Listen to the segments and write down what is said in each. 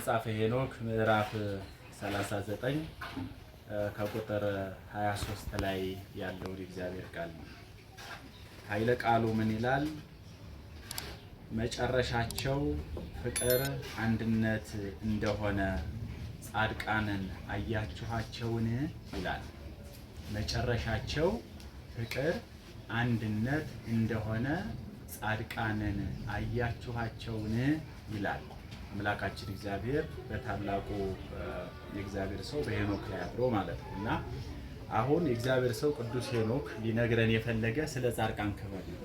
መጽሐፈ ሄኖክ ምዕራፍ 39 ከቁጥር 23 ላይ ያለው የእግዚአብሔር ቃል ነው። ኃይለ ቃሉ ምን ይላል? መጨረሻቸው ፍቅር አንድነት እንደሆነ ጻድቃንን አያችኋቸውን ይላል። መጨረሻቸው ፍቅር አንድነት እንደሆነ ጻድቃንን አያችኋቸውን ይላል። አምላካችን እግዚአብሔር በታላቁ የእግዚአብሔር ሰው በሄኖክ ላይ አድሮ ማለት ነውና አሁን የእግዚአብሔር ሰው ቅዱስ ሄኖክ ሊነግረን የፈለገ ስለ ጻድቃን ክብር ነው።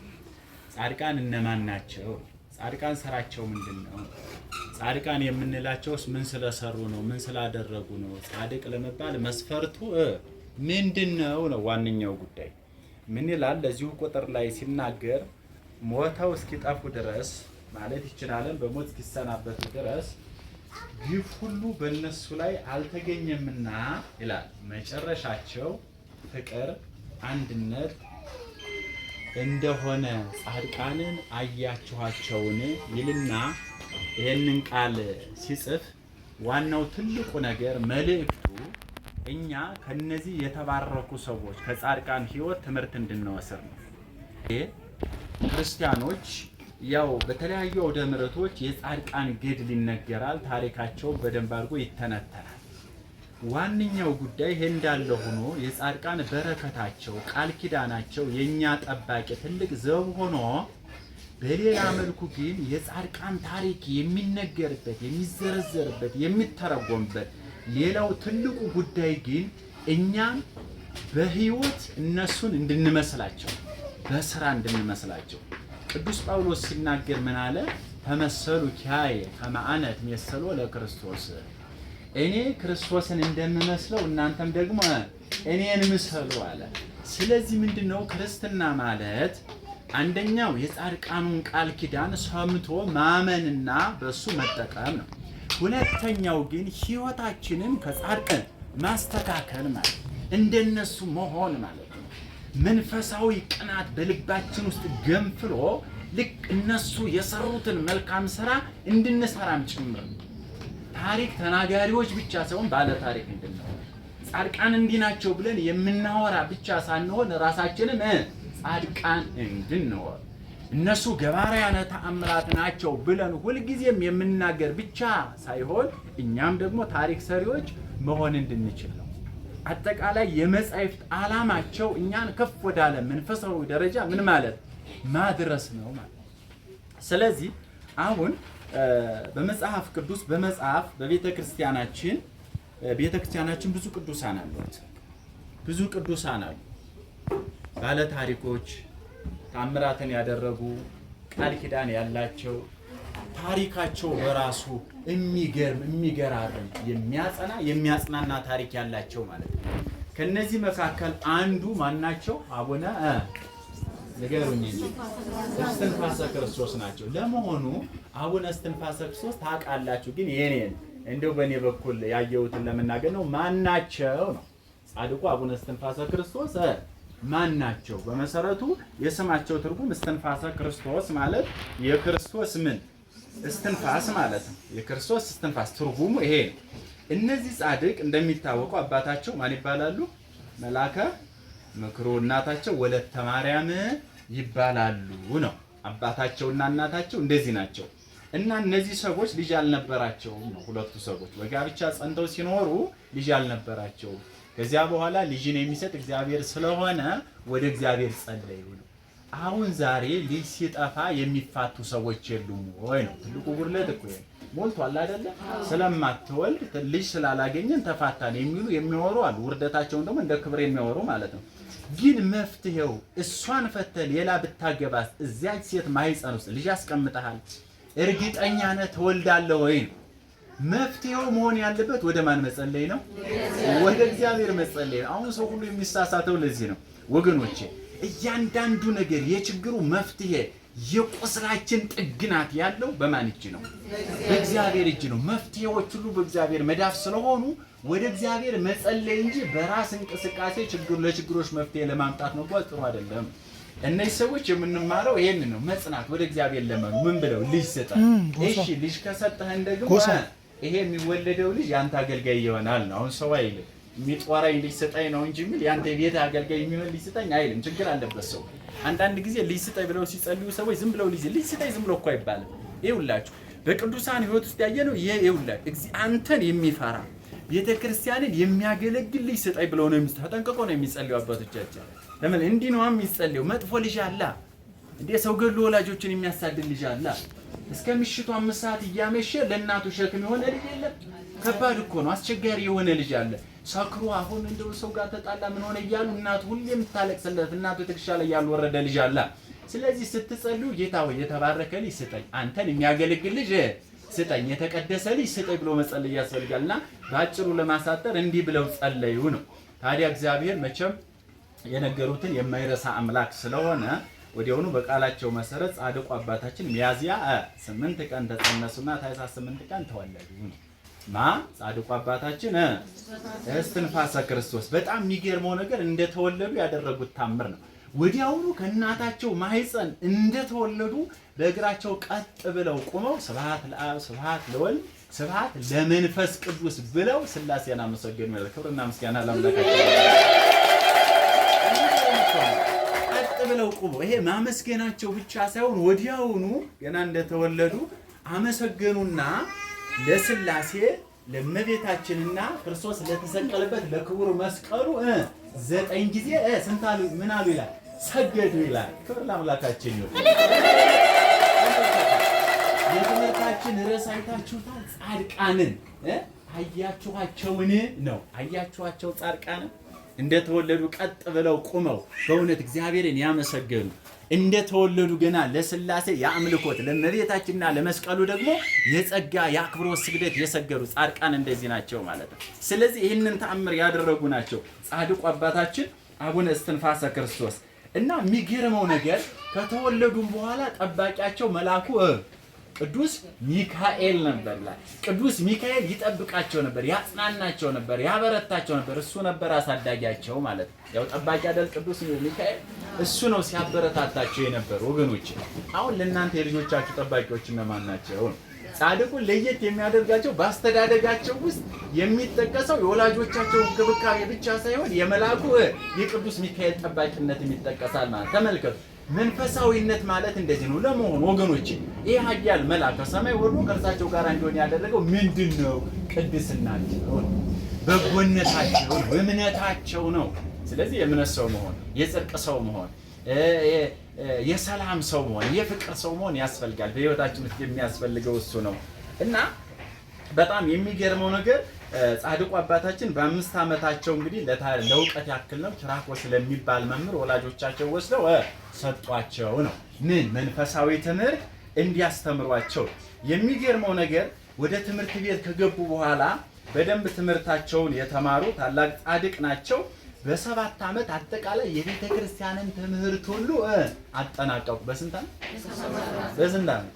ጻድቃን እነማን ናቸው? ጻድቃን ስራቸው ምንድነው? ጻድቃን የምንላቸውስ ምን ስለሰሩ ነው? ምን ስላደረጉ ነው? ጻድቅ ለመባል መስፈርቱ ምንድነው ነው ዋነኛው ጉዳይ። ምን ይላል? ለዚሁ ቁጥር ላይ ሲናገር ሞተው እስኪጠፉ ድረስ ማለት ይችላል በሞት እስኪሰናበቱ ድረስ ግፍ ሁሉ በእነሱ ላይ አልተገኘምና ይላል። መጨረሻቸው ፍቅር አንድነት እንደሆነ ጻድቃንን አያችኋቸውን ይልና ይህንን ቃል ሲጽፍ ዋናው ትልቁ ነገር መልእክቱ እኛ ከነዚህ የተባረኩ ሰዎች ከጻድቃን ሕይወት ትምህርት እንድንወስድ ነው። ክርስቲያኖች ያው በተለያዩ አውደ ምሕረቶች የጻድቃን ገድል ይነገራል፣ ታሪካቸው በደንብ አድርጎ ይተነተናል። ዋነኛው ጉዳይ ይሄ እንዳለ ሆኖ የጻድቃን በረከታቸው ቃል ኪዳናቸው የኛ ጠባቂ ትልቅ ዘብ ሆኖ በሌላ መልኩ ግን የጻድቃን ታሪክ የሚነገርበት የሚዘረዘርበት የሚተረጎምበት ሌላው ትልቁ ጉዳይ ግን እኛም በህይወት እነሱን እንድንመስላቸው በስራ እንድንመስላቸው ቅዱስ ጳውሎስ ሲናገር ምን አለ? ተመሰሉ ኪያየ ከመ አነ እትሜሰሎ ለክርስቶስ፣ እኔ ክርስቶስን እንደምመስለው እናንተም ደግሞ እኔን ምሰሉ አለ። ስለዚህ ምንድነው ክርስትና ማለት? አንደኛው የጻድቃኑን ቃል ኪዳን ሰምቶ ማመንና በሱ መጠቀም ነው። ሁለተኛው ግን ህይወታችንን ከጻድቃን ማስተካከል ማለት እንደነሱ መሆን ማለት ነው። መንፈሳዊ ቅናት በልባችን ውስጥ ገንፍሎ ልክ እነሱ የሰሩትን መልካም ስራ እንድንሰራም ጭምር ነው። ታሪክ ተናጋሪዎች ብቻ ሳይሆን ባለ ታሪክ እንድንሆን ጻድቃን እንዲህ ናቸው ብለን የምናወራ ብቻ ሳንሆን ራሳችንም ጻድቃን እንድንሆን እነሱ ገባርያነ ተአምራት ናቸው ብለን ሁልጊዜም የምናገር ብቻ ሳይሆን እኛም ደግሞ ታሪክ ሰሪዎች መሆን እንድንችል ነው። አጠቃላይ የመጻሕፍት ዓላማቸው እኛን ከፍ ወዳለ መንፈሳዊ ደረጃ ምን ማለት ማድረስ ነው ማለት። ስለዚህ አሁን በመጽሐፍ ቅዱስ በመጽሐፍ በቤተክርስቲያናችን ብዙ ቅዱሳን አሉት። ብዙ ቅዱሳን አሉ፣ ባለ ታሪኮች፣ ታምራትን ያደረጉ ቃል ኪዳን ያላቸው ታሪካቸው በራሱ የሚገራርም የሚያጽናና ታሪክ ያላቸው ማለት ነው። ከነዚህ መካከል አንዱ ማናቸው? አቡነ ንገሩኝ እንጂ እስትንፋሰ ክርስቶስ ናቸው። ለመሆኑ አቡነ እስትንፋሰ ክርስቶስ ታውቃላችሁ? ግን የኔን እንደው በእኔ በኩል ያየሁትን ለመናገር ነው። ማናቸው ነው? ጻድቁ አቡነ እስትንፋሰ ክርስቶስ ማናቸው? በመሰረቱ የስማቸው ትርጉም እስትንፋሰ ክርስቶስ ማለት የክርስቶስ ምን እስትንፋስ ማለት ነው። የክርስቶስ እስትንፋስ ትርጉሙ ይሄ ነው። እነዚህ ጻድቅ እንደሚታወቀው አባታቸው ማን ይባላሉ? መላከ ምክሩ፣ እናታቸው ወለተ ማርያም ይባላሉ ነው። አባታቸውና እናታቸው እንደዚህ ናቸው። እና እነዚህ ሰዎች ልጅ አልነበራቸውም ነው። ሁለቱ ሰዎች በጋብቻ ጸንተው ሲኖሩ ልጅ አልነበራቸውም። ከዚያ በኋላ ልጅን የሚሰጥ እግዚአብሔር ስለሆነ ወደ እግዚአብሔር ጸለዩ ነው። አሁን ዛሬ ልጅ ሲጠፋ የሚፋቱ ሰዎች የሉም ወይ ነው ትልቁ ጉድለት እኮ ሞልቷል አይደለ? ስለማትወልድ ልጅ ስላላገኘን ተፋታን የሚሉ የሚወሩ አሉ። ውርደታቸውን ደግሞ እንደ ክብር የሚያወሩ ማለት ነው። ግን መፍትሄው እሷን ፈተህ ሌላ ብታገባስ እዚያች ሴት ማህፀን ውስጥ ልጅ አስቀምጠሃል፣ እርግጠኛ ነህ ትወልዳለህ ወይ ነው መፍትሄው። መሆን ያለበት ወደ ማን መጸለይ ነው? ወደ እግዚአብሔር መጸለይ ነው። አሁን ሰው ሁሉ የሚሳሳተው ለዚህ ነው ወገኖቼ። እያንዳንዱ ነገር የችግሩ መፍትሄ የቁስላችን ጥግናት ያለው በማን እጅ ነው? በእግዚአብሔር እጅ ነው። መፍትሄዎች ሁሉ በእግዚአብሔር መዳፍ ስለሆኑ ወደ እግዚአብሔር መጸለይ እንጂ በራስ እንቅስቃሴ ለችግሮች መፍትሄ ለማምጣት ነው ጥሩ አይደለም። እነዚህ ሰዎች የምንማረው ይሄን ነው፣ መጽናት፣ ወደ እግዚአብሔር ለመኑ። ምን ብለው ልጅ ሰጠ። እሺ ልጅ ከሰጠህን ደግሞ ይሄ የሚወለደው ልጅ ያንተ አገልጋይ ይሆናል ነው። አሁን ሰው አይልም የሚጦራኝ ልጅ ስጠኝ ነው እንጂ የሚል ያንተ ቤት አገልጋይ የሚሆን ልጅ ስጠኝ አይልም። ችግር አለበት ሰው። አንዳንድ ጊዜ ልጅ ስጠኝ ብለው ሲጸልዩ ሰዎች ዝም ብለው ልጅ ስጠኝ ዝም ብለው እኮ አይባልም። ይኸውላችሁ በቅዱሳን ሕይወት ውስጥ ያየነው ይኸውላችሁ አንተን የሚፈራ ቤተክርስቲያንን የሚያገለግል ልጅ ስጠኝ ብለው ነው ተጠንቅቆ ነው የሚጸልዩ አባቶቻችን። ለምን እንዲህ ነው የሚጸልየው? መጥፎ ልጅ አለ እንዴ ሰው ገሎ ወላጆችን የሚያሳድድ ልጅ አለ። እስከ ምሽቱ 5 ሰዓት እያመሸ ለእናቱ ሸክም የሆነ ልጅ የለም። ከባድ እኮ ነው። አስቸጋሪ የሆነ ልጅ አለ። ሰክሮ አሁን እንደው ሰው ጋር ተጣላ ምን ሆነ እያሉ እናቱ ሁሌም ታለቅስለት እናቱ ትከሻ ላይ ያልወረደ ልጅ አለ። ስለዚህ ስትጸልዩ ጌታ ሆይ የተባረከ ልጅ ስጠኝ፣ አንተን የሚያገለግል ልጅ ስጠኝ፣ የተቀደሰ ልጅ ስጠኝ ብሎ መጸለይ ያስፈልጋልና በአጭሩ ለማሳጠር እንዲህ ብለው ጸለዩ ነው። ታዲያ እግዚአብሔር መቼም የነገሩትን የማይረሳ አምላክ ስለሆነ ወዲያውኑ በቃላቸው መሰረት ጻድቁ አባታችን ሚያዝያ 8 ቀን ተጸነሱና ታኅሳስ 8 ቀን ተወለዱ ነው። ጻድቁ አባታችን እስትንፋሰ ክርስቶስ። በጣም የሚገርመው ነገር እንደተወለዱ ያደረጉት ታምር ነው። ወዲያውኑ ከእናታቸው ማህፀን እንደተወለዱ በእግራቸው ቀጥ ብለው ቆመው ስብሐት ለአብ ስብሐት ለወልድ ስብሐት ለመንፈስ ቅዱስ ብለው ሥላሴን አመሰገኑ። ክብርና ምስጋና ለአምላካችን። ቀጥ ብለው ቆመው ይሄ ማመስገናቸው ብቻ ሳይሆን ወዲያውኑ ገና እንደተወለዱ አመሰገኑና ለሥላሴ ለእመቤታችንና ክርስቶስ ለተሰቀለበት ለክቡር መስቀሉ 9 ጊዜ ስንት አሉ ምን አሉ ይላል ሰገዱ ይላል። ክብር ለአምላካችን ይሁን። የትምህርታችን ርዕስ አይታችሁታል። ጻድቃንን አያችኋቸውን ነው። አያችኋቸው ጻድቃንን እንደተወለዱ ቀጥ ብለው ቆመው በእውነት እግዚአብሔርን ያመሰገኑ እንደተወለዱ ገና ለሥላሴ የአምልኮት ለእመቤታችንና ለመስቀሉ ደግሞ የጸጋ የአክብሮት ስግደት የሰገዱ ጻድቃን እንደዚህ ናቸው ማለት ነው። ስለዚህ ይህንን ተአምር ያደረጉ ናቸው ጻድቁ አባታችን አቡነ እስትንፋሰ ክርስቶስ። እና የሚገርመው ነገር ከተወለዱም በኋላ ጠባቂያቸው መልአኩ ቅዱስ ሚካኤል ነበር። ቅዱስ ሚካኤል ይጠብቃቸው ነበር፣ ያጽናናቸው ነበር፣ ያበረታቸው ነበር። እሱ ነበር አሳዳጊያቸው ማለት ነው። ያው ጠባቂ አይደል ቅዱስ ሚካኤል፣ እሱ ነው ሲያበረታታቸው የነበር። ወገኖች አሁን ለእናንተ የልጆቻችሁ ጠባቂዎች እነማን ናቸው? ጻድቁን ለየት የሚያደርጋቸው በአስተዳደጋቸው ውስጥ የሚጠቀሰው የወላጆቻቸው እንክብካቤ ብቻ ሳይሆን የመልአኩ የቅዱስ ሚካኤል ጠባቂነት የሚጠቀሳል ማለት ተመልከቱ። መንፈሳዊነት ማለት እንደዚህ ነው። ለመሆኑ ወገኖች ይህ ኃያል መልአክ ከሰማይ ወርዶ ከእርሳቸው ጋር እንዲሆን ያደረገው ምንድነው? ቅድስናቸው፣ በጎነታቸው፣ እምነታቸው ነው። ስለዚህ የእምነት ሰው መሆን፣ የጽድቅ ሰው መሆን፣ የሰላም ሰው መሆን፣ የፍቅር ሰው መሆን ያስፈልጋል። በህይወታችን ውስጥ የሚያስፈልገው እሱ ነው እና በጣም የሚገርመው ነገር ጻድቁ አባታችን በ5 ዓመታቸው እንግዲህ ለእውቀት ያክል ነው ኪራኮስ ስለሚባል መምህር ወላጆቻቸው ወስደው ሰጧቸው ነው። ምን መንፈሳዊ ትምህርት እንዲያስተምሯቸው። የሚገርመው ነገር ወደ ትምህርት ቤት ከገቡ በኋላ በደንብ ትምህርታቸውን የተማሩ ታላቅ ጻድቅ ናቸው። በ7 ዓመት አጠቃላይ የቤተ ክርስቲያንን ትምህርት ሁሉ አጠናቀቁ። በስንት ዓመት? በስንት ዓመት?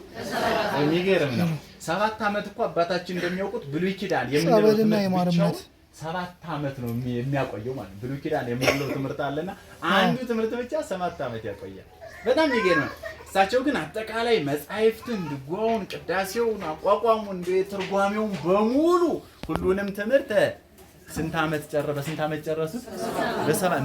የሚገርም ነው። 7 ዓመት እኮ አባታችን እንደሚያውቁት ብሉይ ኪዳን የምንለው ትምህርት 7 ዓመት ነው የሚያቆየው ማለት ነው። ብሉይ ኪዳን የምንለው ትምህርት አለና አንዱ ትምህርት ብቻ 7 ዓመት ያቆያል። በጣም የሚገርም ነው። እሳቸው ግን አጠቃላይ መጻሕፍትን፣ ድጓውን፣ ቅዳሴውን፣ አቋቋሙን፣ ትርጓሜውን በሙሉ ሁሉንም ትምህርት ስንት ዓመት ጨረሱት?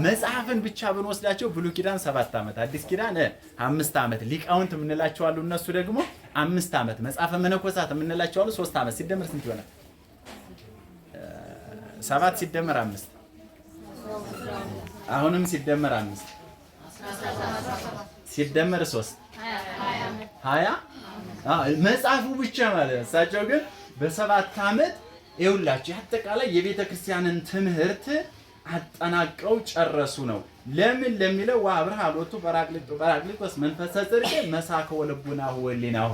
መጽሐፍን ብቻ ብንወስዳቸው ብሉይ ኪዳን 7 ዓመት፣ አዲስ ኪዳን 5 ዓመት፣ ሊቃውንት የምንላቸው አሉ እነሱ ደግሞ 5 ዓመት፣ መጽሐፈ መነኮሳት የምንላቸው አሉ 3 ዓመት። ሲደመር ስንት ይሆናል? 7 ሲደመር 5 አሁንም ሲደመር 5 ሲደመር 3 20 መጽሐፉ ብቻ ማለት ነው። እሳቸው ግን በ7 ዓመት ይኸውላችሁ አጠቃላይ የቤተ ክርስቲያንን ትምህርት አጠናቀው ጨረሱ ነው። ለምን ለሚለው ወአብርሃ ሎቱ ጰራቅሊጦስ መንፈሰ ጽድቅ መሳከ ወልቡናሁ ወሊናሁ።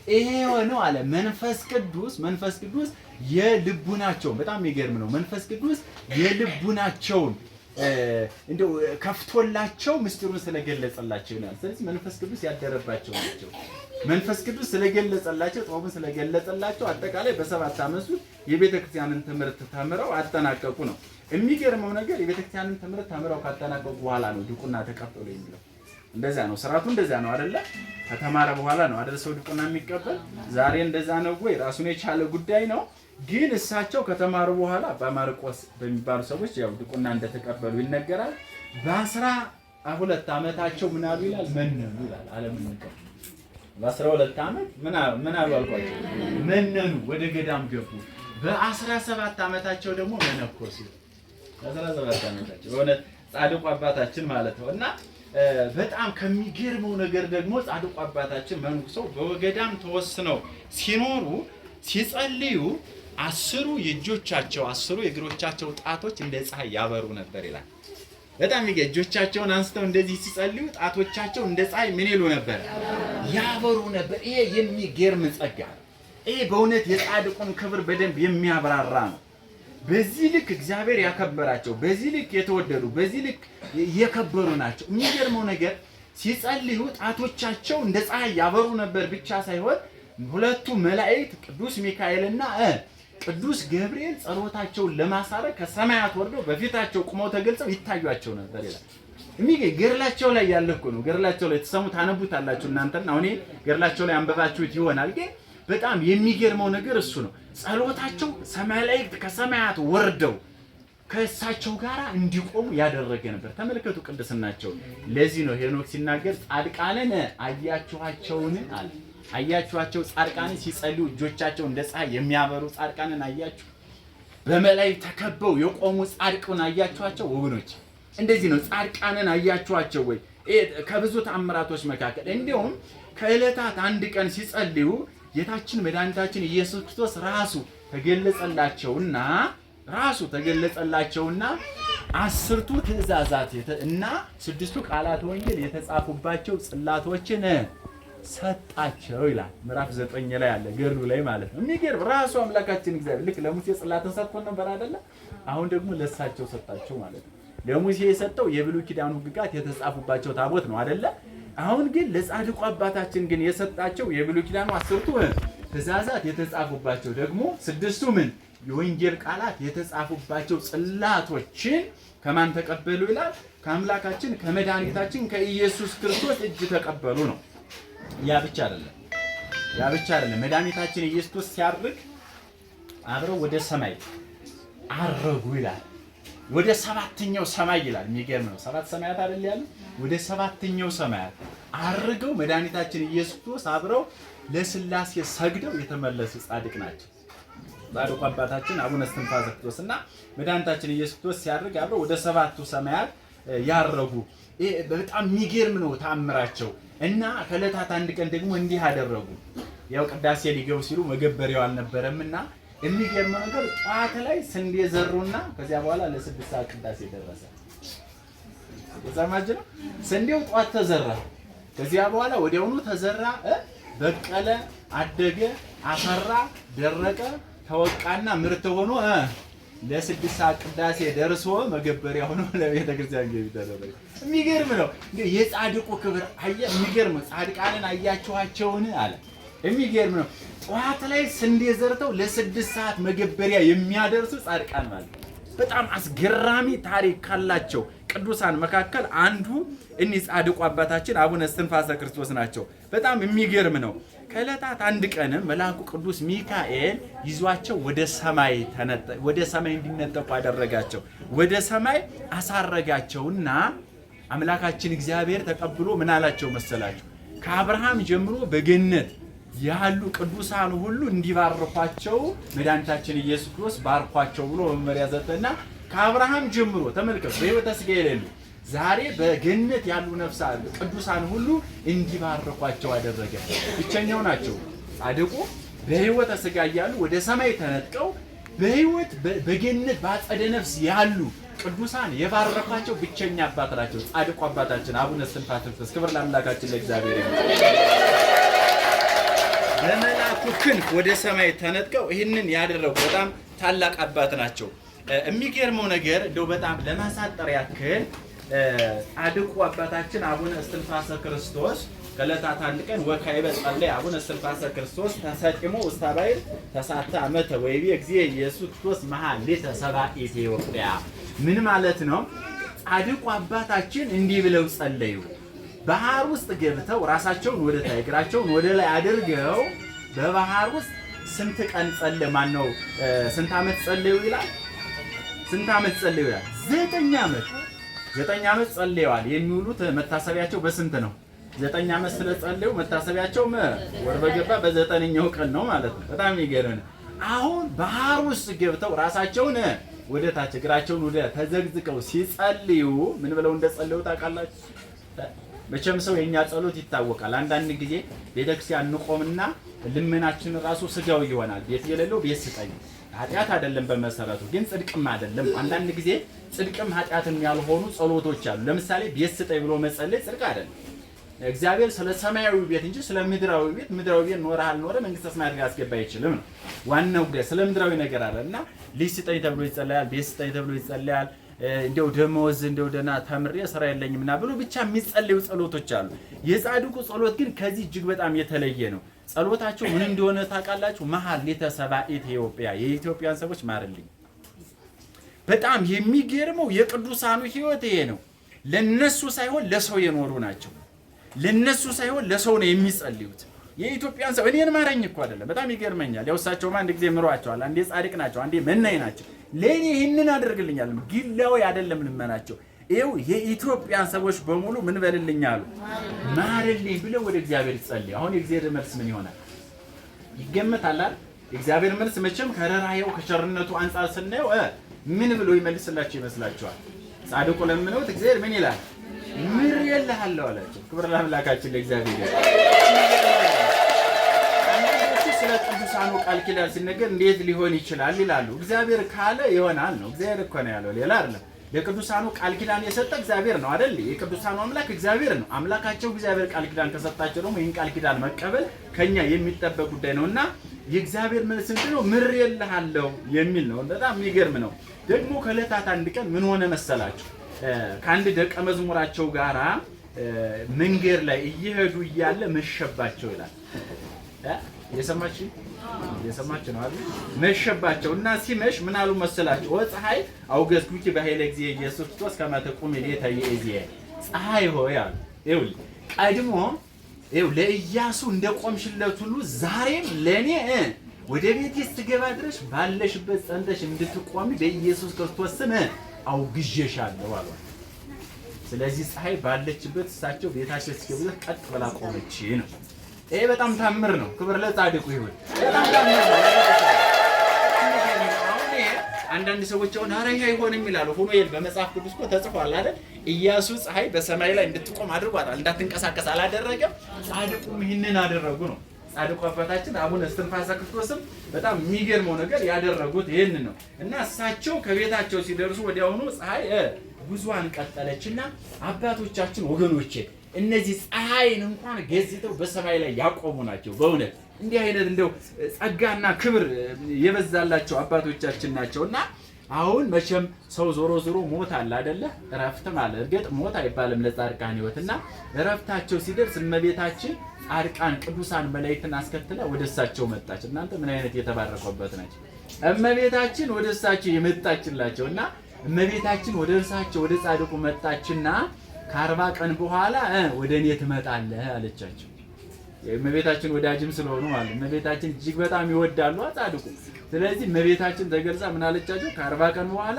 ይሄ ሆነው አለ መንፈስ ቅዱስ የልቡናቸው በጣም የሚገርም ነው። መንፈስ ቅዱስ የልቡናቸውን እንደው ከፍቶላቸው ምስጢሩን ስለገለጸላቸው ይላል። ስለዚህ መንፈስ ቅዱስ ያደረባቸው ናቸው። መንፈስ ቅዱስ ስለገለጸላቸው ጥበቡን ስለገለጸላቸው አጠቃላይ በ7 ዓመት ውስጥ የቤተ ክርስቲያንን ትምህርት ተምረው አጠናቀቁ ነው። የሚገርመው ነገር የቤተ ክርስቲያንን ትምህርት ተምረው ካጠናቀቁ በኋላ ነው ድቁና ተቀበሉ የሚለው። እንደዛ ነው ስርዓቱ፣ እንደዛ ነው አይደለ? ከተማረ በኋላ ነው አይደል ሰው ድቁና የሚቀበል። ዛሬ እንደዛ ነው ወይ? ራሱን የቻለ ጉዳይ ነው። ግን እሳቸው ከተማሩ በኋላ በማርቆስ በሚባሉ ሰዎች ያው ድቁና እንደተቀበሉ ይነገራል። በ12 ዓመታቸው ምን አሉ ይላል? መነኑ ይላል። ዓለምን ንቀው በ12 ዓመት ምን አሉ አልኳቸው? መነኑ፣ ወደ ገዳም ገቡ። በ17 ዓመታቸው ደግሞ መነኮሱ። 17 ዓመታቸው በእውነት ጻድቁ አባታችን ማለት ነው። እና በጣም ከሚገርመው ነገር ደግሞ ጻድቁ አባታችን መንኩሰው በገዳም ተወስነው ሲኖሩ ሲጸልዩ 10 የእጆቻቸው 10 የእግሮቻቸው ጣቶች እንደ ፀሐይ ያበሩ ነበር ይላል። በጣም እጆቻቸውን አንስተው እንደዚህ ሲጸልዩ ጣቶቻቸው እንደ ፀሐይ ምን ይሉ ነበር? ያበሩ ነበር። ይሄ የሚገርም ጸጋ፣ ይሄ በእውነት የጻድቁን ክብር በደንብ የሚያብራራ ነው። በዚህ ልክ እግዚአብሔር ያከበራቸው፣ በዚህ ልክ የተወደዱ፣ በዚህ ልክ የከበሩ ናቸው። የሚገርመው ነገር ሲጸልዩ ጣቶቻቸው እንደ ፀሐይ ያበሩ ነበር ብቻ ሳይሆን ሁለቱ መላእክት ቅዱስ ሚካኤልና ቅዱስ ገብርኤል ጸሎታቸውን ለማሳረግ ከሰማያት ወርደው በፊታቸው ቆመው ተገልጸው ይታዩአቸው ነበር ይላል። ገድላቸው ላይ ያለ እኮ ነው። ገድላቸው ላይ ተሰሙት አነቡታላችሁ እናንተና አሁን ገድላቸው ላይ አንበባችሁት ይሆናል። ግን በጣም የሚገርመው ነገር እሱ ነው። ጸሎታቸው መላእክት ከሰማያት ወርደው ከእሳቸው ጋር እንዲቆሙ ያደረገ ነበር። ተመልከቱ ቅድስናቸው። ለዚህ ነው ሄኖክ ሲናገር ጻድቃንን አያችኋቸውን አለ። አያችኋቸው ጻድቃንን ሲጸልዩ እጆቻቸው እንደ ፀሐይ የሚያበሩ ጻድቃንን አያችሁ? በመላእክት ተከበው የቆሙ ጻድቃን አያችኋቸው? ወገኖች እንደዚህ ነው። ጻድቃንን አያችኋቸው ወይ? ከብዙ ተአምራቶች መካከል እንዲሁም ከዕለታት አንድ ቀን ሲጸልዩ ጌታችን መድኃኒታችን ኢየሱስ ክርስቶስ ራሱ ተገለጸላቸውና 10ቱ ትእዛዛት እና 6ቱ ቃላት ወንጌል የተጻፉባቸው ጽላቶችን ሰጣቸው ይላል። ምዕራፍ 9 ላይ አለ ገድሉ ላይ ማለት ነው። የሚገርም ራሱ አምላካችን እግዚአብሔር ልክ ለሙሴ ጽላትን ሰጥቶን ነበር አይደለ? አሁን ደግሞ ለሳቸው ሰጣቸው ማለት ነው። ለሙሴ የሰጠው የብሉይ ኪዳኑ ሕግጋት የተጻፉባቸው ታቦት ነው አይደለ? አሁን ግን ለጻድቁ አባታችን ግን የሰጣቸው የብሉይ ኪዳኑ 10ቱ ትእዛዛት የተጻፉባቸው ደግሞ 6ቱ የወንጌል ቃላት የተጻፉባቸው ጽላቶችን ከማን ተቀበሉ ይላል? ከአምላካችን ከመድኃኒታችን ከኢየሱስ ክርስቶስ እጅ ተቀበሉ ነው። ያ ብቻ አይደለም። መድኃኒታችን ኢየሱስ ክርስቶስ ሲያርግ አብረው ወደ ሰማይ አረጉ ይላል። ወደ 7ኛው ሰማይ ይላል። የሚገርም ነው። 7 ሰማያት አይደል ያሉ? ወደ 7ኛው ሰማያት አርገው መድኃኒታችን ኢየሱስ ክርስቶስ አብረው ለሥላሴ ሰግደው የተመለሱ ጻድቅ ናቸው። ጻድቁ አባታችን አቡነ እስትንፋሰ ክርስቶስ እና መድኃኒታችን ኢየሱስ ክርስቶስ ሲያርግ አብረው ወደ 7ቱ ሰማያት ያረጉ። በጣም የሚገርም ነው ተአምራቸው። እና ከዕለታት አንድ ቀን ደግሞ እንዲህ አደረጉ። ያው ቅዳሴ ሊገቡ ሲሉ መገበሪያው አልነበረምና የሚገርመው ነገር ጧት ላይ ስንዴ ዘሩና ከዚያ በኋላ ለ6 ሰዓት ቅዳሴ ደረሰ። ተሰማጅ ነው። ስንዴው ጧት ተዘራ። ከዚያ በኋላ ወዲያውኑ ተዘራ፣ በቀለ፣ አደገ፣ አፈራ፣ ደረቀ፣ ተወቃና ምርት ሆኖ ለ6 ሰዓት ቅዳሴ ደርሶ መገበሪያ ሆኖ ለቤተ ክርስቲያን ገቢ ተደረገ። የሚገርም ነው። የጻድቁ ክብር አየ። የሚገርም ጻድቃንን አያችኋቸውን አለ። የሚገርም ነው። ጠዋት ላይ ስንዴ ዘርተው ለ6 ሰዓት መገበሪያ የሚያደርሱ ጻድቃን ማለት በጣም አስገራሚ ታሪክ ካላቸው ቅዱሳን መካከል አንዱ እኒህ ጻድቁ አባታችን አቡነ እስትንፋሰ ክርስቶስ ናቸው። በጣም የሚገርም ነው። ከዕለታት አንድ ቀን መልአኩ ቅዱስ ሚካኤል ይዟቸው ወደ ሰማይ እንዲነጠቁ አደረጋቸው። ወደ ሰማይ አሳረጋቸውና አምላካችን እግዚአብሔር ተቀብሎ ምን አላቸው መሰላቸው? ከአብርሃም ጀምሮ በገነት ያሉ ቅዱሳን ሁሉ እንዲባርኳቸው መድኃኒታችን ኢየሱስ ክርስቶስ ባርኳቸው ብሎ መመሪያ ሰጠና ከአብርሃም ጀምሮ ተመልከቱ፣ በሕይወተ ሥጋ የሌሉ ዛሬ በገነት ያሉ ነፍሳት ቅዱሳን ሁሉ እንዲባርኳቸው አደረገ። ብቸኛው ናቸው ጻድቁ በሕይወተ ሥጋ እያሉ ወደ ሰማይ ተነጥቀው በሕይወት በገነት ባጸደ ነፍስ ያሉ ቅዱሳን የባረኳቸው ብቸኛ አባት ናቸው ጻድቁ አባታችን አቡነ እስትንፋሰ ክርስቶስ። ክብር ለአምላካችን ለእግዚአብሔር ይሁን። በመላኩ ክንፍ ወደ ሰማይ ተነጥቀው ይህንን ያደረጉ በጣም ታላቅ አባት ናቸው። የሚገርመው ነገር እንደው በጣም ለማሳጠር ያክል ጻድቁ አባታችን አቡነ እስትንፋሰ ክርስቶስ ከዕለታት አንድ ቀን ወካዕበ ጸለየ አቡነ እስትንፋሰ ክርስቶስ ተሰጥሞ ውስተ ባሕር ተሳተ ዓመተ ወይቤ እግዚእ ኢየሱስ ክርስቶስ መኃልየ ሰብአ ኢትዮጵያ። ምን ማለት ነው? ጻድቁ አባታችን እንዲህ ብለው ጸለዩ። ባህር ውስጥ ገብተው ራሳቸውን ወደ ታይ እግራቸውን ወደ ላይ አድርገው በባህር ውስጥ ስንት ቀን ማን ነው ስንት ዓመት ጸለዩ ይላል? ስንት ዓመት ጸለዩ ይላል? 9 ዓመት 9 ዓመት ጸልየዋል። የሚውሉት መታሰቢያቸው በስንት ነው? 9 ዓመት ስለጸለዩ መታሰቢያቸው ወር በገባ በ9ኛው ቀን ነው ማለት ነው። በጣም ይገርም። አሁን ባህር ውስጥ ገብተው ራሳቸውን ወደ ታች እግራቸውን ወደ ተዘግዝቀው ሲጸልዩ ምን ብለው እንደጸለዩ ታውቃላችሁ? መቼም ሰው የኛ ጸሎት ይታወቃል። አንዳንድ ጊዜ ቤተክርስቲያን እንቆምና ልመናችን ራሱ ስጋዊ ይሆናል። ቤት የሌለው ቤት ስጠኝ ኃጢአት አይደለም፣ በመሰረቱ ግን ጽድቅም አይደለም። አንዳንድ ጊዜ ጽድቅም ኃጢአትም ያልሆኑ ጸሎቶች አሉ። ለምሳሌ ቤት ስጠኝ ብሎ መጸለይ ጽድቅ አይደለም። እግዚአብሔር ስለ ሰማያዊ ቤት እንጂ ስለ ምድራዊ ቤት ኖረ አልኖረ መንግስተ ሰማያት ሊያስገባ አይችልም ነው ዋናው ጉዳይ። ስለ ምድራዊ ነገር አለና ልጅ ስጠኝ ተብሎ ይጸለያል፣ ቤት ስጠኝ ተብሎ ይጸለያል። እንደው ደመወዝ እንደው ደህና ተምሬ ስራ የለኝምና ብሎ ብቻ የሚጸለዩ ጸሎቶች አሉ። የጻድቁ ጸሎት ግን ከዚህ እጅግ በጣም የተለየ ነው። ጸሎታቸው ምን እንደሆነ ታውቃላችሁ? መሐል ለተሰባ ኢትዮጵያ የኢትዮጵያን ሰዎች ማርልኝ። በጣም የሚገርመው የቅዱሳኑ ህይወት ይሄ ነው። ለነሱ ሳይሆን ለሰው የኖሩ ናቸው። ለነሱ ሳይሆን ለሰው ነው የሚጸልዩት። የኢትዮጵያን ሰው እኔን ማረኝ እኮ አይደለም። በጣም ይገርመኛል። ያው እሳቸውማ አንድ ጊዜ ምሯቸዋል። አንዴ ጻድቅ ናቸው፣ አንዴ መናይ ናቸው። ለኔ ይህንን አድርግልኛል ግላዊ አይደለም ልመናቸው። ይኸው የኢትዮጵያን ሰዎች በሙሉ ምን በልልኛሉ ማርልኝ ብለው ወደ እግዚአብሔር ይጸልዩ። አሁን የእግዚአብሔር መልስ ምን ይሆናል ይገመታል አይደል? የእግዚአብሔር መልስ መቼም ከረራየው ከቸርነቱ አንጻር ስናየው ምን ብሎ ይመልስላቸው ይመስላችኋል? ጻድቁ ለምነውት እግዚአብሔር ምን ይላል? ምር የለሃለሁ አላቸው። ክብር ለአምላካችን ለእግዚአብሔር። ስለ ቅዱሳኑ ቃል ኪዳን ሲነገር እንዴት ሊሆን ይችላል ይላሉ። እግዚአብሔር ካለ ይሆናል ነው። እግዚአብሔር እኮ ነው ያለው፣ ሌላ አይደለም። ለቅዱሳኑ ቃል ኪዳን የሰጠ እግዚአብሔር ነው አይደል? የቅዱሳኑ አምላክ እግዚአብሔር ነው። አምላካቸው እግዚአብሔር ቃል ኪዳን ከሰጣቸው ደግሞ ይህን ቃል ኪዳን መቀበል ከኛ የሚጠበቅ ጉዳይ ነውና የእግዚአብሔር መልስ ነው ምር የለሃለሁ የሚል ነው። በጣም የሚገርም ነው። ደግሞ ከዕለታት አንድ ቀን ምን ሆነ መሰላችሁ? ከአንድ ደቀ መዝሙራቸው ጋራ መንገድ ላይ እየሄዱ እያለ መሸባቸው ይላል። የሰማችሁ ነው አይደል? መሸባቸው እና ሲመሽ ምን አሉ መሰላችሁ? ወፀሐይ አውገዝኩኪ በኃይለ ጊዜ ኢየሱስ ክርስቶስ ከመ ተቁሚ ሌተ የእዚየ ፀሐይ ሆይ አሉ። ይኸውልህ ቀድሞ ለኢያሱ እንደቆምሽለት ሁሉ ዛሬም ለኔ ወደ ቤቴ ስትገባ ድረስ ባለሽበት ጸንተሽ እንድትቆሚ በኢየሱስ ክርስቶስ ስም አውግዤሻለሁ አሉ። ስለዚህ ፀሐይ ባለችበት እሳቸው ቤታቸው እስኪገቡ ድረስ ቀጥ ብላ ቆመች ነው። ይሄ በጣም ታምር ነው። ክብር ለጻድቁ ይሁን። በጣም ታምር ነው። አንዳንድ ሰዎች አሁን ኧረ ይሄ አይሆንም ይላሉ። ሆኖ በመጽሐፍ ቅዱስ እኮ ተጽፏል አይደል? ኢያሱ ፀሐይ በሰማይ ላይ እንድትቆም አድርጓታል፣ እንዳትንቀሳቀስ አላደረገም። ጻድቁም ይህንን አደረጉ ነው። ጻድቁ አባታችን አቡነ እስትንፋሰ ክርስቶስም በጣም የሚገርመው ነገር ያደረጉት ይህንን ነው እና እሳቸው ከቤታቸው ሲደርሱ ወዲያውኑ ፀሐይ ጉዟን ቀጠለችና አባቶቻችን ወገኖቼ እነዚህ ፀሐይን እንኳን ገዝተው በሰማይ ላይ ያቆሙ ናቸው። በእውነት እንዲህ አይነት እንደው ጸጋና ክብር የበዛላቸው አባቶቻችን ናቸውና አሁን መቼም ሰው ዞሮ ዞሮ ሞት አለ አይደለ? እረፍት ማለት እርግጥ ሞት አይባልም ለጻድቃን ህይወትና እረፍታቸው ሲደርስ እመቤታችን ጻድቃን ቅዱሳን መላእክትን አስከትላ ወደ እሳቸው መጣች። እናንተ ምን አይነት የተባረከበት ናቸው! እመቤታችን ወደ እሳቸው የመጣችላቸውና እመቤታችን ወደ እርሳቸው ወደ ጻድቁ መጣችና ከ40 ቀን በኋላ ወደ እኔ ትመጣለህ አለቻቸው። የእመቤታችን ወዳጅም ስለሆኑ ማለት እመቤታችን እጅግ በጣም ይወዳሉ ጻድቁ። ስለዚህ እመቤታችን ተገልጻ ምን አለቻቸው? ከ40 ቀን በኋላ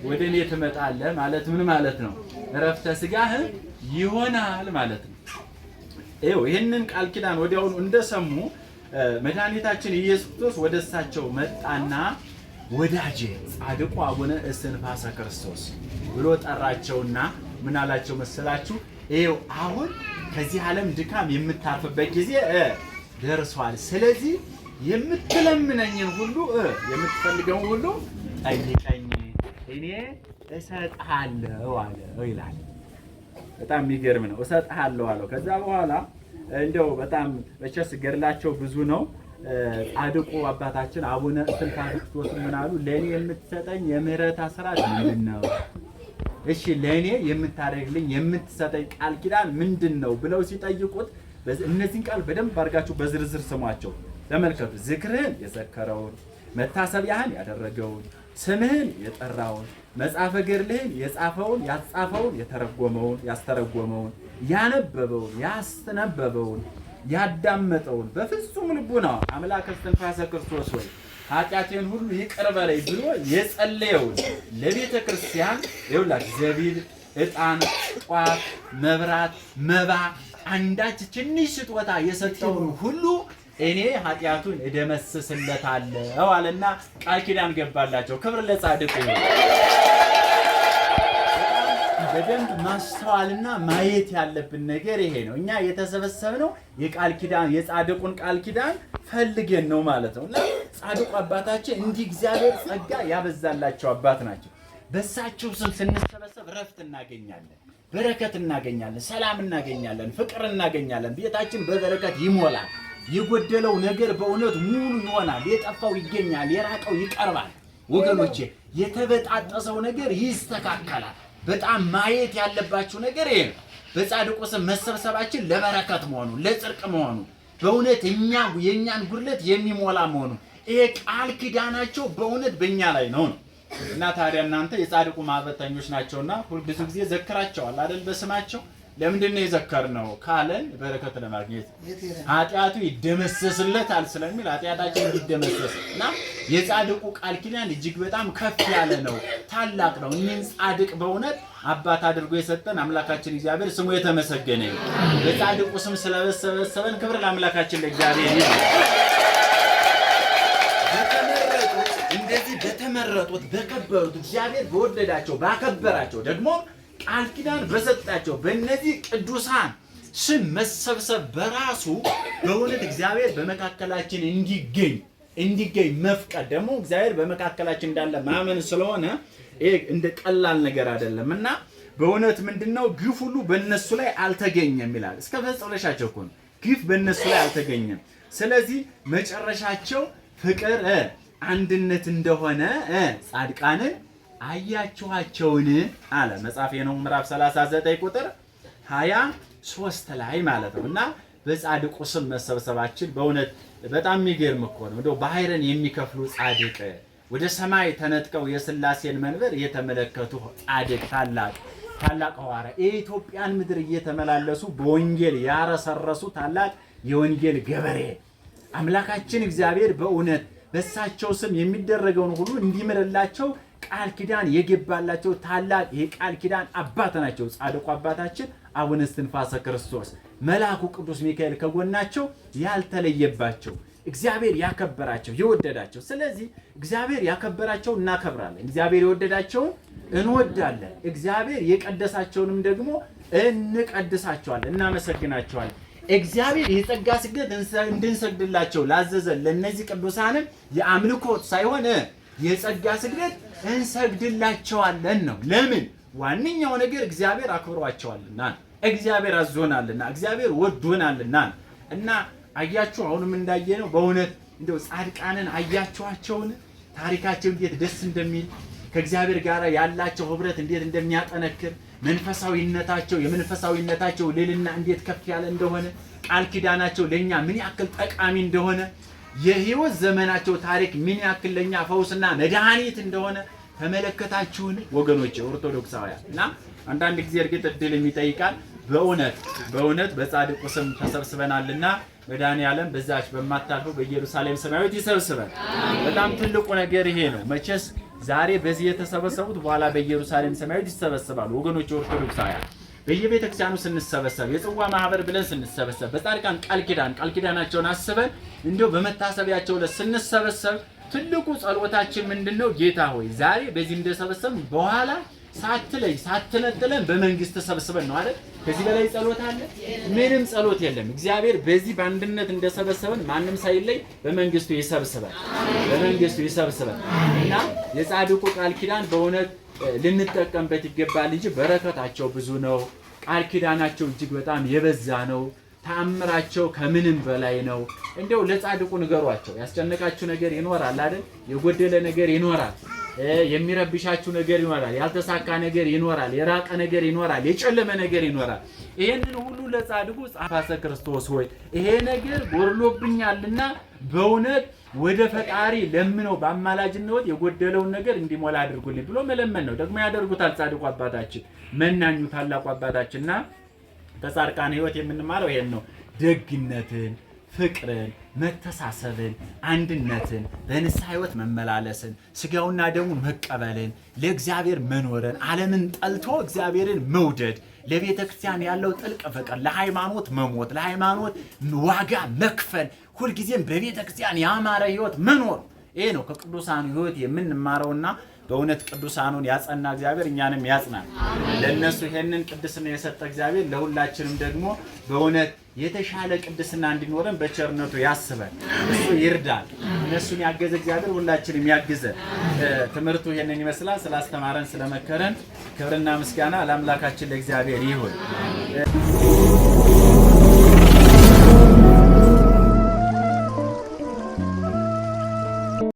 ወደ እኔ ትመጣለህ ማለት ምን ማለት ነው? እረፍተ ስጋህ ይሆናል ማለት ነው። ይህንን ቃል ኪዳን ወዲያውኑ እንደሰሙ መድኃኒታችን ኢየሱስ ክርስቶስ ወደ እሳቸው መጣና ወዳጄ ጻድቁ አቡነ እስትንፋሰ ክርስቶስ ብሎ ጠራቸውና ምን አላቸው መሰላችሁ? አሁን ከዚህ ዓለም ድካም የምታርፍበት ጊዜ ደርሷል። ስለዚህ የምትለምነኝን ሁሉ የምትፈልገውን ሁሉ ጠይቀኝ እኔ እሰጥሃለሁ አለው ይላል። በጣም የሚገርም ነው። እሰጥሃለሁ አለው። ከዛ በኋላ እንደው በጣም መቼስ ገድላቸው ብዙ ነው። ጻድቁ አባታችን አቡነ እስትንፋሰ ክርስቶስ ምን አሉ? ለኔ የምትሰጠኝ የምህረት አስራት ምንድነው? እሺ ለኔ የምታደርግልኝ የምትሰጠኝ ቃል ኪዳን ምንድነው ብለው ሲጠይቁት እነዚህን ቃል በደንብ አድርጋችሁ በዝርዝር ስሟቸው። ተመልከቱ። ዝክርህን የዘከረውን፣ መታሰቢያህን ያደረገውን፣ ስምህን የጠራውን፣ መጽሐፈ ገድልህን የጻፈውን፣ ያጻፈውን፣ የተረጎመውን፣ ያስተረጎመውን፣ ያነበበውን ያስተነበበውን ያዳመጠውን በፍጹም ልቡናው አምላከ እስትንፋሰ ክርስቶስ ሆይ ኃጢአቴን ሁሉ ይቅር በለኝ ብሎ የጸለየውን ለቤተ ክርስቲያን ይኸውላችሁ ዘቢብ፣ ዕጣን፣ ጧፍ፣ መብራት፣ መባ አንዳች ትንሽ ስጦታ የሰጠውን ሁሉ እኔ ኃጢአቱን እደመስስለታለሁ አለና ቃል ኪዳን ገባላቸው። ክብር ለጻድቁ። በደንብ ማስተዋልና ማየት ያለብን ነገር ይሄ ነው። እኛ የተሰበሰብነው የቃል ኪዳን የጻድቁን ቃል ኪዳን ፈልገን ነው ማለት ነው። እና ጻድቁ አባታችን እንዲህ እግዚአብሔር ጸጋ ያበዛላቸው አባት ናቸው። በእሳቸው ስም ስንሰበሰብ ረፍት እናገኛለን፣ በረከት እናገኛለን፣ ሰላም እናገኛለን፣ ፍቅር እናገኛለን። ቤታችን በበረከት ይሞላል። የጎደለው ነገር በእውነት ሙሉ ይሆናል። የጠፋው ይገኛል፣ የራቀው ይቀርባል። ወገኖቼ የተበጣጠሰው ነገር ይስተካከላል። በጣም ማየት ያለባችሁ ነገር ይሄ ነው። በጻድቁ ስም መሰብሰባችን ለበረከት መሆኑ ለጽድቅ መሆኑ በእውነት የኛን ጉድለት የሚሞላ መሆኑ ይሄ ቃል ኪዳናቸው በእውነት በእኛ ላይ ነው። እና ታዲያ እናንተ የጻድቁ ማህበረተኞች ናቸውና ብዙ ጊዜ ዘክራቸዋል አይደል? በስማቸው ለምንድን ነው የዘከርነው ካለን በረከት ለማግኘት ኃጢአቱ ይደመሰስለታል ስለሚል ኃጢአታችን እንዲደመሰስ እና የጻድቁ ቃል ኪዳን እጅግ በጣም ከፍ ያለ ነው፣ ታላቅ ነው። እኒህን ጻድቅ በእውነት አባት አድርጎ የሰጠን አምላካችን እግዚአብሔር ስሙ የተመሰገነ ይሁን። በጻድቁ ስም ስለሰበሰበን ክብር ለአምላካችን ለእግዚአብሔር ይሁን። እንደዚህ በተመረጡት በከበሩት እግዚአብሔር በወደዳቸው ባከበራቸው ደግሞ ቃል ኪዳን በሰጣቸው በእነዚህ ቅዱሳን ስም መሰብሰብ በራሱ በእውነት እግዚአብሔር በመካከላችን እንዲገኝ መፍቀድ ደግሞ እግዚአብሔር በመካከላችን እንዳለ ማመን ስለሆነ ይሄ እንደ ቀላል ነገር አይደለም። እና በእውነት ምንድነው ግፍ ሁሉ በእነሱ ላይ አልተገኘም ይላል። እስከ መጨረሻቸው እኮ ነው ግፍ በእነሱ ላይ አልተገኘም። ስለዚህ መጨረሻቸው ፍቅር አንድነት እንደሆነ ጻድቃንን አያችኋቸውን አለ መጽሐፈ ሄኖክ ምዕራፍ 39 ቁጥር 23 ላይ ማለት ነው። እና በጻድቁ ስም መሰብሰባችን በእውነት በጣም የሚገርም እኮ ነው። እንደው ባህርን የሚከፍሉ ጻድቅ ወደ ሰማይ ተነጥቀው የሥላሴን መንበር እየተመለከቱ ጻድቅ ታላቅ ሐዋርያ የኢትዮጵያን ምድር እየተመላለሱ በወንጌል ያረሰረሱ ታላቅ የወንጌል ገበሬ አምላካችን እግዚአብሔር በእውነት በእሳቸው ስም የሚደረገውን ሁሉ እንዲምርላቸው ቃል ኪዳን የገባላቸው ታላቅ የቃል ኪዳን አባት ናቸው። ጻድቁ አባታችን አቡነ እስትንፋሰ ክርስቶስ መልአኩ ቅዱስ ሚካኤል ከጎናቸው ያልተለየባቸው እግዚአብሔር ያከበራቸው የወደዳቸው። ስለዚህ እግዚአብሔር ያከበራቸው እናከብራለን፣ እግዚአብሔር የወደዳቸውን እንወዳለን፣ እግዚአብሔር የቀደሳቸውንም ደግሞ እንቀድሳቸዋለን፣ እናመሰግናቸዋለን። እግዚአብሔር የጸጋ ስግደት እንድንሰግድላቸው ላዘዘን ለነዚህ ቅዱሳንም የአምልኮት ሳይሆን የጸጋ ስግደት እንሰግድላቸዋለን ነው። ለምን? ዋነኛው ነገር እግዚአብሔር አክብሯቸዋልና፣ እግዚአብሔር አዞናልና፣ እግዚአብሔር ወዶናልና። እና አያችሁ አሁንም እንዳየነው በእውነት እንደው ጻድቃንን አያችኋቸውን? ታሪካቸው እንዴት ደስ እንደሚል ከእግዚአብሔር ጋር ያላቸው ህብረት እንዴት እንደሚያጠነክር መንፈሳዊነታቸው የመንፈሳዊነታቸው ልዕልና እንዴት ከፍ ያለ እንደሆነ ቃል ኪዳናቸው ለኛ ምን ያክል ጠቃሚ እንደሆነ የህይወት ዘመናቸው ታሪክ ምን ያክል ለኛ ፈውስና መድኃኒት እንደሆነ ተመለከታችሁን ወገኖቼ ኦርቶዶክሳውያን? እና አንዳንድ ጊዜ እርግጥ እድል የሚጠይቃል። በእውነት በጻድቁ ስም ተሰብስበናልና መድኃኔዓለም በዛች በማታልፈው በኢየሩሳሌም ሰማያዊት ይሰብስበን። በጣም ትልቁ ነገር ይሄ ነው። መቼስ ዛሬ በዚህ የተሰበሰቡት በኋላ በኢየሩሳሌም ሰማያዊት ይሰበሰባሉ። ወገኖች ኦርቶዶክሳውያን በየቤተ ክርስቲያኑ ስንሰበሰብ የጽዋ ማህበር ብለን ስንሰበሰብ በጻድቃን ቃል ኪዳናቸውን አስበን እንዲሁ በመታሰቢያቸው ላይ ስንሰበሰብ ትልቁ ጸሎታችን ምንድነው? ጌታ ሆይ ዛሬ በዚህ እንደሰበሰብን በኋላ ሳትነጥለን በመንግስት ተሰብስበን ነው አይደል? ከዚህ በላይ ጸሎት አለ? ምንም ጸሎት የለም። እግዚአብሔር በዚህ በአንድነት እንደሰበሰበን ማንም ሳይለይ በመንግስቱ ይሰብስበን እና የጻድቁ ቃል ኪዳን በእውነት ልንጠቀምበት ይገባል እንጂ በረከታቸው ብዙ ነው። ቃል ኪዳናቸው እጅግ በጣም የበዛ ነው። ተአምራቸው ከምንም በላይ ነው። እንደው ለጻድቁ ንገሯቸው። ያስጨነቃችሁ ነገር ይኖራል አይደል? የጎደለ ነገር ይኖራል፣ የሚረብሻችሁ ነገር ይኖራል፣ ያልተሳካ ነገር ይኖራል፣ የራቀ ነገር ይኖራል፣ የጨለመ ነገር ይኖራል። ይሄንን ሁሉ ለጻድቁ ጻፋሰ ክርስቶስ ሆይ ይሄ ነገር ጎርሎብኛልና በእውነት ወደ ፈጣሪ ለምነው በአማላጅነት የጎደለውን ነገር እንዲሞላ አድርጉልኝ ብሎ መለመን ነው። ደግሞ ያደርጉታል ጻድቁ አባታችን መናኙ ታላቁ አባታችንና ከጻድቃን ሕይወት የምንማረው ይሄን ነው። ደግነትን፣ ፍቅርን፣ መተሳሰብን፣ አንድነትን፣ በንስሐ ሕይወት መመላለስን፣ ስጋውና ደሙን መቀበልን፣ ለእግዚአብሔር መኖርን፣ ዓለምን ጠልቶ እግዚአብሔርን መውደድ፣ ለቤተ ክርስቲያን ያለው ጥልቅ ፍቅር፣ ለሃይማኖት መሞት፣ ለሃይማኖት ዋጋ መክፈል፣ ሁልጊዜም በቤተ ክርስቲያን ያማረ ሕይወት መኖር። ይሄ ነው ከቅዱሳን ሕይወት የምንማረውና በእውነት ቅዱሳኑን ያጸና እግዚአብሔር እኛንም ያጽናል። ለነሱ ይሄንን ቅድስና የሰጠ እግዚአብሔር ለሁላችንም ደግሞ በእውነት የተሻለ ቅድስና እንዲኖረን በቸርነቱ ያስበን፣ እሱ ይርዳል። እነሱን ያገዘ እግዚአብሔር ሁላችንም ያግዘን። ትምህርቱ ይሄንን ይመስላል። ስላስተማረን ስለመከረን ክብርና ምስጋና ለአምላካችን ለእግዚአብሔር ይሁን።